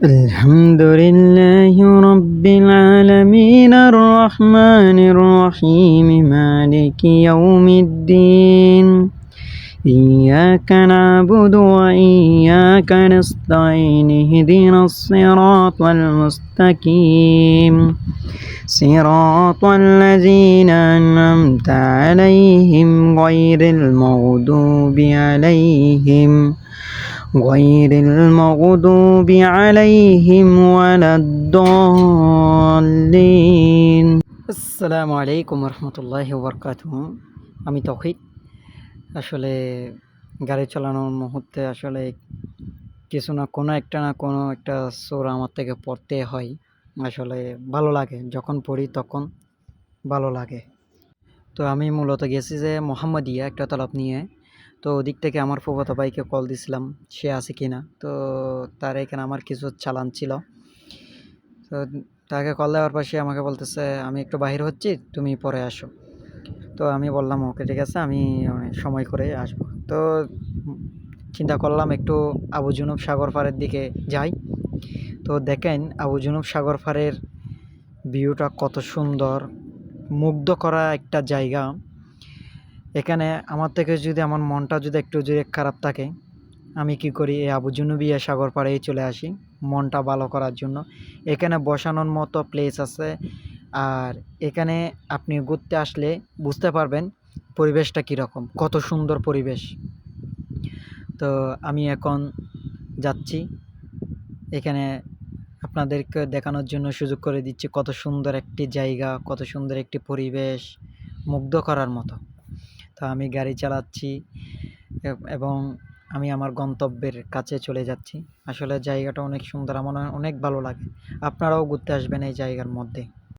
الحمد لله رب العالمين الرحمن الرحيم مالك يوم الدين إياك نعبد وإياك نستعين اهدنا الصراط المستقيم صراط الذين أنعمت عليهم غير المغضوب عليهم ولا الضالين আসসালামু আলাইকুম রহমতুল্লাহি ওবরকাতুহু। আমি তৌহিদ। আসলে গাড়ি চালানোর মুহূর্তে আসলে কিছু না কোনো একটা সূরা আমার থেকে পড়তে হয়। আসলে ভালো লাগে, যখন পড়ি তখন ভালো লাগে। তো আমি মূলত গেছি যে মোহাম্মদিয়া একটা তলব নিয়ে। তো ওদিক থেকে আমার ফুফাতো ভাইকে কল দিছিলাম সে আছে কিনা। তো তার এখানে আমার কিছু চালান ছিল। তো তাকে কল দেওয়ার পর সে আমাকে বলতেছে, আমি একটু বাহির হচ্ছি, তুমি পরে আসো। তো আমি বললাম ওকে, ঠিক আছে, আমি সময় করে আসবো। তো চিন্তা করলাম একটু আবু জুনুব সাগর পাড়ের দিকে যাই। তো দেখেন আবু জুনুব সাগর পাড়ের ভিউটা কত সুন্দর, মুগ্ধ করা একটা জায়গা। এখানে আমার থেকে যদি আমার মনটা যদি একটু যদি খারাপ থাকে, আমি কি করি, এই আবু জুনুবিয়া সাগর পাড়েই চলে আসি মনটা ভালো করার জন্য। এখানে বসানোর মতো প্লেস আছে, আর এখানে আপনি ঘুরতে আসলে বুঝতে পারবেন পরিবেশটা কীরকম, কত সুন্দর পরিবেশ। তো আমি এখন যাচ্ছি এখানে আপনাদেরকে দেখানোর জন্য, সুযোগ করে দিচ্ছি কত সুন্দর একটি জায়গা, কত সুন্দর একটি পরিবেশ, মুগ্ধ করার মতো। তো আমি গাড়ি চালাচ্ছি এবং আমি আমার গন্তব্যের কাছে চলে যাচ্ছি। আসলে জায়গাটা অনেক সুন্দর, আমার অনেক ভালো লাগে। আপনারাও ঘুরতে আসবেন এই জায়গার মধ্যে।